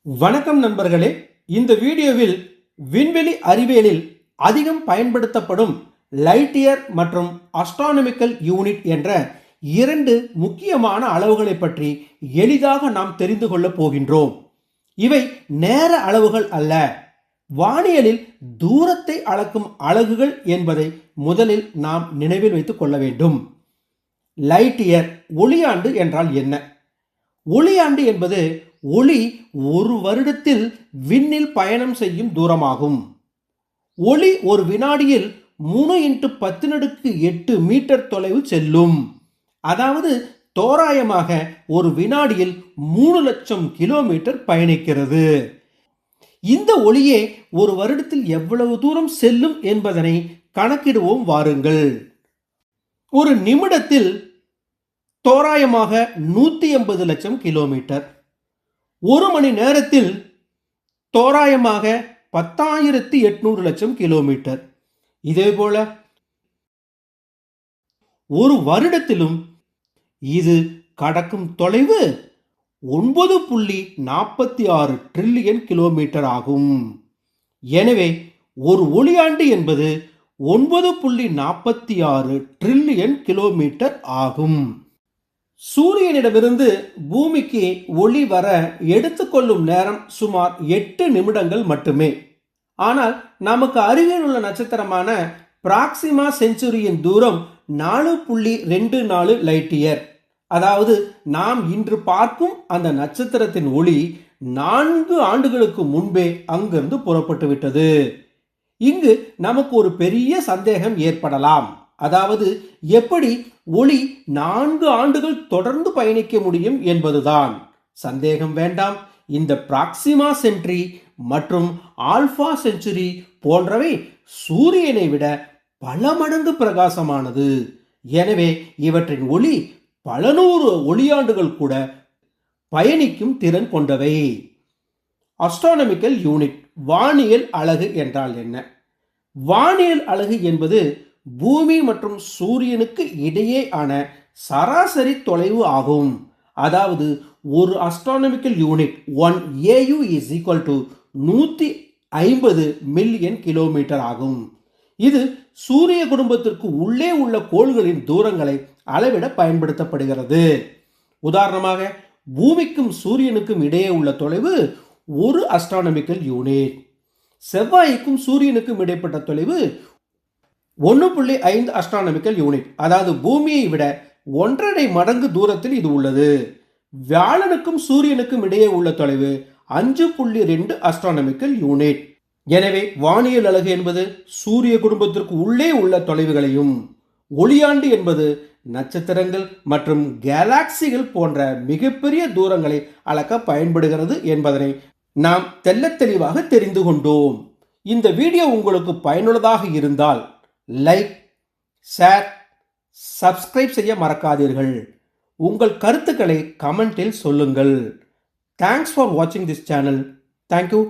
வணக்கம் நண்பர்களே. இந்த வீடியோவில் விண்வெளி அறிவியலில் அதிகம் பயன்படுத்தப்படும் லைட் இயர் மற்றும் அஸ்ட்ரானமிக்கல் யூனிட் என்ற இரண்டு முக்கியமான அளவுகளை பற்றி எளிதாக நாம் தெரிந்து கொள்ளப் போகின்றோம். இவை நேர அளவுகள் அல்ல, வானியலில் தூரத்தை அளக்கும் அலகுகள் என்பதை முதலில் நாம் நினைவில் வைத்துக் கொள்ள வேண்டும். லைட் இயர் ஒளியாண்டு என்றால் என்ன? ஒளியாண்டு என்பது ஒளி ஒரு வருடத்தில் விண்ணில் பயணம் செய்யும் தூரமாகும். ஒளி ஒரு வினாடியில் 3 × 10⁸ மீட்டர் தொலைவு செல்லும். அதாவது தோராயமாக ஒரு வினாடியில் 3,00,000 கிலோமீட்டர் பயணிக்கிறது. இந்த ஒளியே ஒரு வருடத்தில் எவ்வளவு தூரம் செல்லும் என்பதனை கணக்கிடுவோம் வாருங்கள். ஒரு நிமிடத்தில் தோராயமாக 180 லட்சம் கிலோமீட்டர், ஒரு மணி நேரத்தில் தோராயமாக 10,800 லட்சம் கிலோமீட்டர். இதேபோல ஒரு வருடத்திலும் இது கடக்கும் தொலைவு 9.46 டிரில்லியன் கிலோமீட்டர் ஆகும். எனவே ஒரு ஒளியாண்டு என்பது 9.46 டிரில்லியன் கிலோமீட்டர் ஆகும். சூரியனிடமிருந்து பூமிக்கு ஒளி வர எடுத்துக்கொள்ளும் நேரம் சுமார் 8 நிமிடங்கள் மட்டுமே. ஆனால் நமக்கு அருகில் உள்ள நட்சத்திரமான பிராக்சிமா செஞ்சுரியின் தூரம் 4.24 லைட் இயர். அதாவது நாம் இன்று பார்க்கும் அந்த நட்சத்திரத்தின் ஒளி 4 ஆண்டுகளுக்கு முன்பே அங்கிருந்து புறப்பட்டு விட்டது. இங்கு நமக்கு ஒரு பெரிய சந்தேகம் ஏற்படலாம். அதாவது எப்படி ஒளி 4 ஆண்டுகள் தொடர்ந்து பயணிக்க முடியும் என்பதுதான். சந்தேகம் வேண்டாம். இந்த பிராக்சிமா சென்ட்ரி மற்றும் ஆல்பா செஞ்சுரி போன்றவை சூரியனை விட பல மடங்கு பிரகாசமானது. எனவே இவற்றின் ஒளி பல 100 ஒளியாண்டுகள் கூட பயணிக்கும் திறன் கொண்டவை. அஸ்ட்ரானமிக்கல் யூனிட் வானியல் அலகு என்றால் என்ன? வானியல் அலகு என்பது பூமி மற்றும் சூரியனுக்கு இடையே ஆன சராசரி தொலைவு ஆகும். அதாவது ஒரு astronomical unit 1 AU is equal to 150 million kilometre ஆகும். இது சூரிய குடும்பத்திற்கு உள்ளே உள்ள கோள்களின் தூரங்களை அளவிட பயன்படுத்தப்படுகிறது. உதாரணமாக பூமிக்கும் சூரியனுக்கும் இடையே உள்ள தொலைவு ஒரு அஸ்ட்ரானமிக்கல் யூனிட். செவ்வாய்க்கும் சூரியனுக்கும் இடைப்பட்ட தொலைவு 1.5 அஸ்ட்ரானமிக்கல் யூனிட். அதாவது பூமியை விட 1.5 மடங்கு தூரத்தில் இது உள்ளது. வியாழனுக்கும் சூரியனுக்கும் இடையே உள்ள தொலைவு 5.2 அஸ்ட்ரானமிக்கல் யூனிட். எனவே வானியல் அலகு என்பது சூரிய குடும்பத்திற்கு உள்ளே உள்ள தொலைவுகளையும், ஒளியாண்டு என்பது நட்சத்திரங்கள் மற்றும் கேலாக்சிகள் போன்ற மிகப்பெரிய தூரங்களை அளக்க பயன்படுகிறது என்பதனை நாம் தெள்ளத் தெளிவாக தெரிந்து கொண்டோம். இந்த வீடியோ உங்களுக்கு பயனுள்ளதாக இருந்தால் லைக், ஷேர், சப்ஸ்கிரைப் செய்ய மறக்காதீர்கள். உங்கள் கருத்துக்களை கமெண்டில் சொல்லுங்கள். தேங்க்ஸ் ஃபார் வாட்சிங் திஸ் சேனல். தேங்க்யூ.